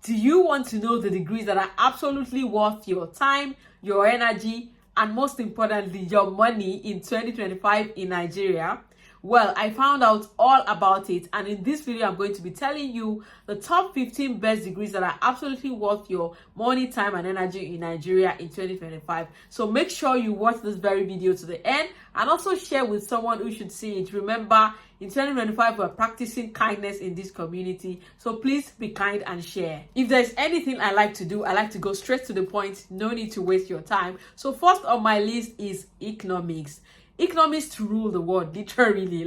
Do you want to know the degrees that are absolutely worth your time, your energy, and most importantly, your money in 2025 in Nigeria? Well, I found out all about it, and in this video, I'm going to be telling you the top 15 best degrees that are absolutely worth your money, time, and energy in Nigeria in 2025. So make sure you watch this very video to the end and also share with someone who should see it. Remember, in 2025, we're practicing kindness in this community, so please be kind and share. If there's anything I like to do, I like to go straight to the point, no need to waste your time. So first on my list is economics. Economists rule the world, literally.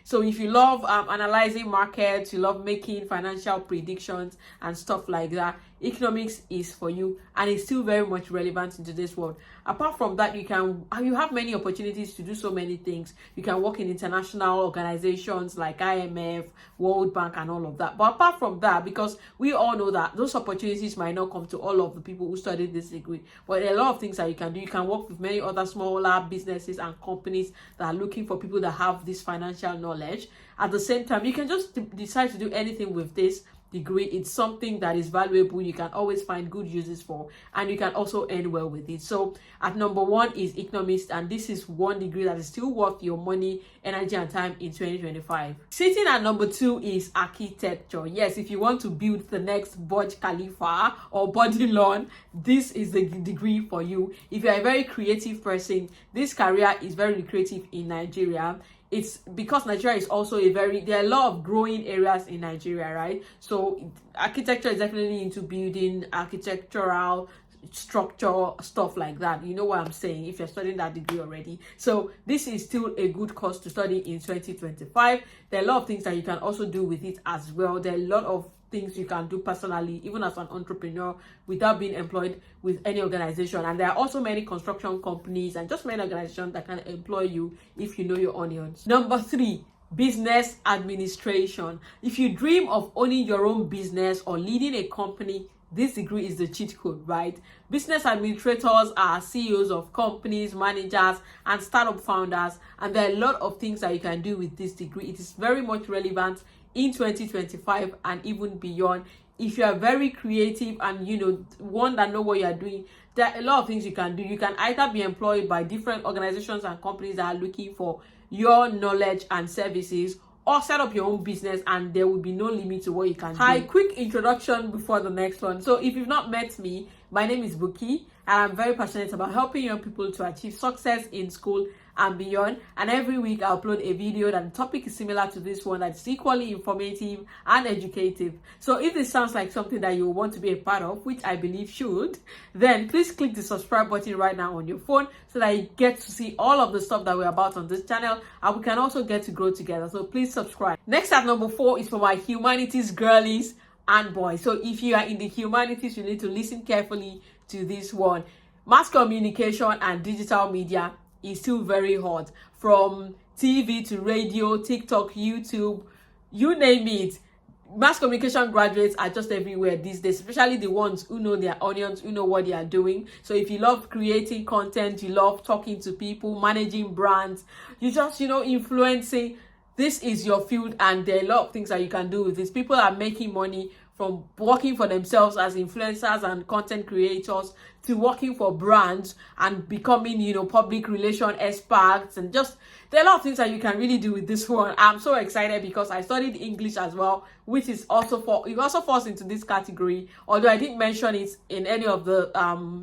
So if you love analyzing markets, you love making financial predictions and stuff like that, economics is for you, and it's still very much relevant in today's world. Apart from that, you have many opportunities to do so many things. You can work in international organizations like IMF, World Bank, and all of that. But apart from that, because we all know that those opportunities might not come to all of the people who studied this degree, but there are a lot of things that you can do. You can work with many other smaller businesses and companies that are looking for people that have this financial knowledge. At the same time, you can just decide to do anything with this degree. It's something that is valuable, you can always find good uses for, and you can also earn well with it. So at number one is economics, and this is one degree that is still worth your money, energy, and time in 2025. Sitting at number two is architecture. Yes, if you want to build the next Burj Khalifa or Bodilon, this is the degree for you. If you're a very creative person, this career is very lucrative in Nigeria. It's because Nigeria is also there are a lot of growing areas in Nigeria, right? So architecture is definitely into building, architectural structure, stuff like that. You know what I'm saying if you're studying that degree already. So this is still a good course to study in 2025. There are a lot of things that you can also do with it as well. There are a lot of things you can do personally, even as an entrepreneur, without being employed with any organization. And there are also many construction companies and just many organizations that can employ you if you know your onions. Number three, business administration. If you dream of owning your own business or leading a company, this degree is the cheat code, right? Business administrators are CEOs of companies, managers, and startup founders, and there are a lot of things that you can do with this degree. It is very much relevant in 2025 and even beyond. If you are very creative and one that know what you are doing, there are a lot of things you can do. You can either be employed by different organizations and companies that are looking for your knowledge and services, or set up your own business and there will be no limit to what you can do. Hi, quick introduction before the next one. So if you've not met me, my name is Buki, and I'm very passionate about helping young people to achieve success in school and beyond. And every week I upload a video that the topic is similar to this one, that's equally informative and educative. So if this sounds like something that you want to be a part of, which I believe should, then please click the subscribe button right now on your phone so that you get to see all of the stuff that we're about on this channel, and we can also get to grow together. So please subscribe. Next at number four is for my humanities girlies and boys. So if you are in the humanities, you need to listen carefully to this one. Mass communication and digital media is still very hot. From TV to radio, TikTok, YouTube, you name it. Mass communication graduates are just everywhere these days, especially the ones who know their onions, who know what they are doing. So if you love creating content, you love talking to people, managing brands, you just influencing, this is your field, and there are a lot of things that you can do with this. People are making money from working for themselves as influencers and content creators to working for brands and becoming, public relation experts, and just there are a lot of things that you can really do with this one. I'm so excited because I studied English as well, which is also it also falls into this category, although I didn't mention it in any of the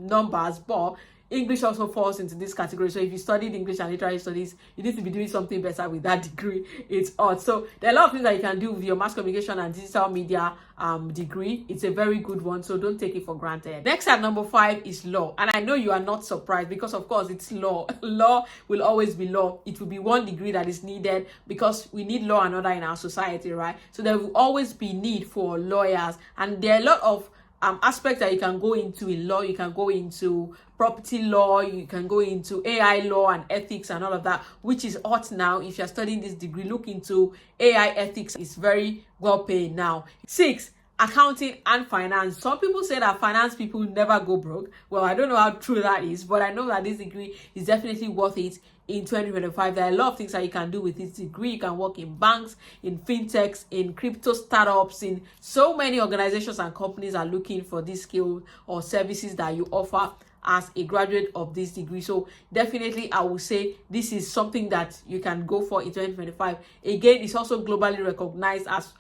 numbers, but English also falls into this category. So if you studied English and literary studies, you need to be doing something better with that degree. It's odd. So there are a lot of things that you can do with your mass communication and digital media degree. It's a very good one, so don't take it for granted. Next at number five is law. And I know you are not surprised because of course it's law. Law will always be law. It will be one degree that is needed because we need law and order in our society, right? So there will always be need for lawyers, and there are a lot of aspects that you can go into in law. You can go into property law, you can go into AI law and ethics and all of that, which is hot now. If you're studying this degree, look into AI ethics. It's very well paid now. 6, accounting and finance. Some people say that finance people never go broke. Well, I don't know how true that is, but I know that this degree is definitely worth it in 2025. There are a lot of things that you can do with this degree. You can work in banks, in fintechs, in crypto startups, in so many organizations and companies are looking for this skill or services that you offer as a graduate of this degree. So definitely I will say this is something that you can go for in 2025. Again, it's also globally recognized as,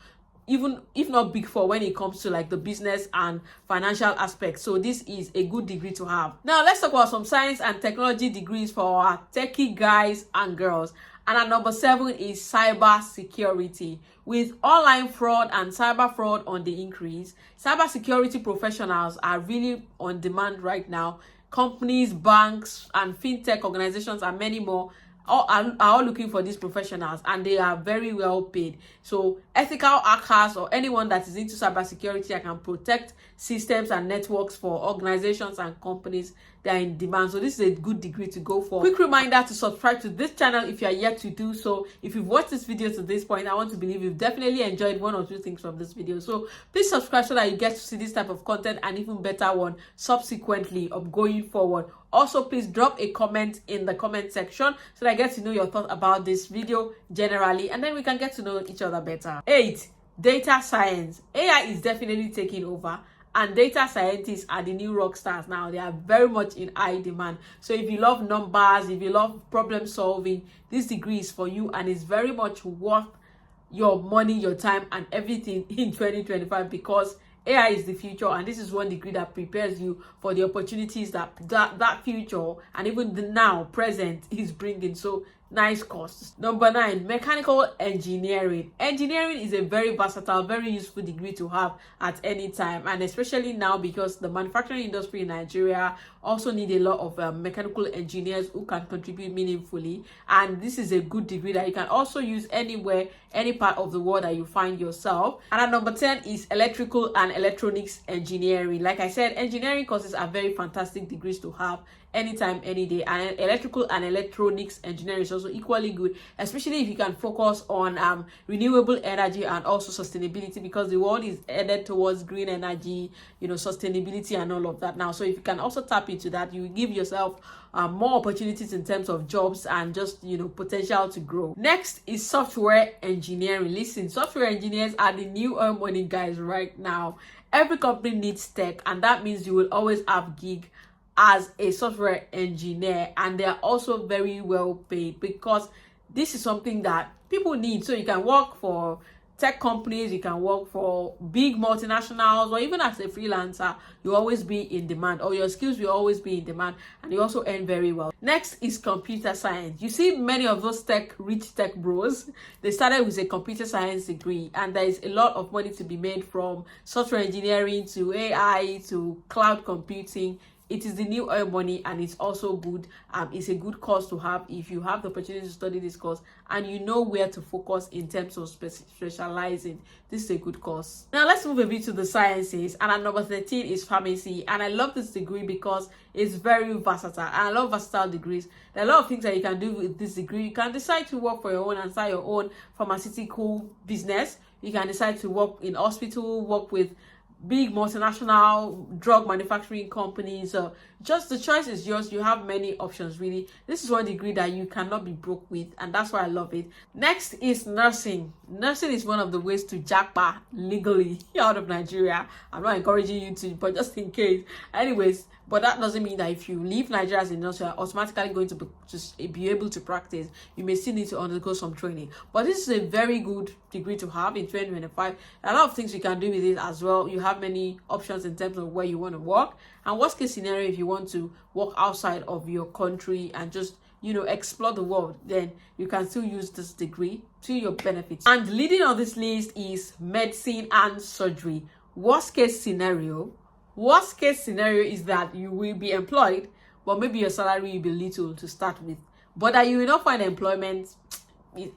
even if not big four, when it comes to like the business and financial aspects. So this is a good degree to have. Now let's talk about some science and technology degrees for our techie guys and girls. And at number 7 is cyber security. With online fraud and cyber fraud on the increase, cyber security professionals are really on demand right now. Companies, banks, and fintech organizations and many more are all looking for these professionals, and they are very well paid. So ethical hackers or anyone that is into cybersecurity that can protect systems and networks for organizations and companies, they are in demand. So this is a good degree to go for. Quick reminder to subscribe to this channel if you are yet to do so. If you've watched this video to this point, I want to believe you've definitely enjoyed one or two things from this video. So please subscribe so that you get to see this type of content and even better one subsequently of going forward. Also, please drop a comment in the comment section so that I get to know your thoughts about this video generally, and then we can get to know each other better. 8. Data science. AI is definitely taking over, and data scientists are the new rock stars now. They are very much in high demand. So if you love numbers, if you love problem solving, this degree is for you, and it's very much worth your money, your time, and everything in 2025, because AI is the future, and this is one degree that prepares you for the opportunities that future and even the now present is bringing. So nice course. Number 9, mechanical engineering. Engineering is a very versatile, very useful degree to have at any time, and especially now because the manufacturing industry in Nigeria also need a lot of mechanical engineers who can contribute meaningfully. And this is a good degree that you can also use anywhere, any part of the world that you find yourself. And at number 10 is electrical and electronics engineering. Like I said, engineering courses are very fantastic degrees to have anytime, any day. And electrical and electronics engineering is also equally good, especially if you can focus on renewable energy and also sustainability, because the world is headed towards green energy, sustainability and all of that now. So if you can also tap into that, you give yourself more opportunities in terms of jobs and just potential to grow. Next is software engineering. Listen, software engineers are the new money guys right now. Every company needs tech, and that means you will always have gig as a software engineer, and they are also very well paid because this is something that people need. So you can work for tech companies, you can work for big multinationals, or even as a freelancer, you always be in demand, or your skills will always be in demand, and you also earn very well. Next is computer science. You see many of those rich tech bros, they started with a computer science degree, and there is a lot of money to be made from software engineering to AI to cloud computing. It is the new oil money, and it's also good. It's a good course to have if you have the opportunity to study this course and you know where to focus in terms of specializing. This is a good course. Now let's move a bit to the sciences, and at number 13 is pharmacy. And I love this degree because it's very versatile, and I love versatile degrees. There are a lot of things that you can do with this degree. You can decide to work for your own and start your own pharmaceutical business. You can decide to work in hospital, work with big multinational drug manufacturing companies. Just the choice is yours. You have many options, really. This is one degree that you cannot be broke with, and that's why I love it. Next is nursing. Nursing is one of the ways to jackpot legally out of Nigeria. I'm not encouraging you to, but just in case. Anyways, but that doesn't mean that if you leave Nigeria as a nurse, you're automatically going to be able to practice. You may still need to undergo some training. But this is a very good degree to have in 2025. A lot of things you can do with it as well. You have many options in terms of where you want to work. And worst case scenario, if you want to work outside of your country and just explore the world, then you can still use this degree to your benefits. And leading on this list is medicine and surgery. Worst case scenario is that you will be employed, but maybe your salary will be little to start with, but that you will not find employment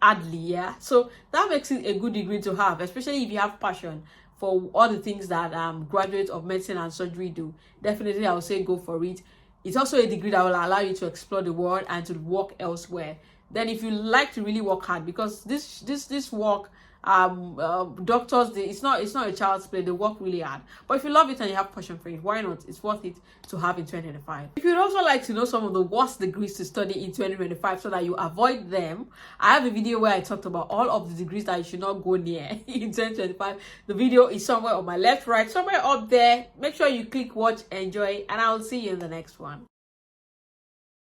hardly. Yeah, so that makes it a good degree to have, especially if you have passion for all the things that graduates of medicine and surgery do. Definitely I would say go for it. It's also a degree that will allow you to explore the world and to work elsewhere. Then if you like to really work hard, because this work doctors, it's not a child's play. They work really hard. But if you love it and you have passion for it, why not? It's worth it to have in 2025. If you'd also like to know some of the worst degrees to study in 2025 so that you avoid them, I have a video where I talked about all of the degrees that you should not go near in 2025. The video is somewhere on my left, right, somewhere up there. Make sure you click watch, enjoy, and I'll see you in the next one.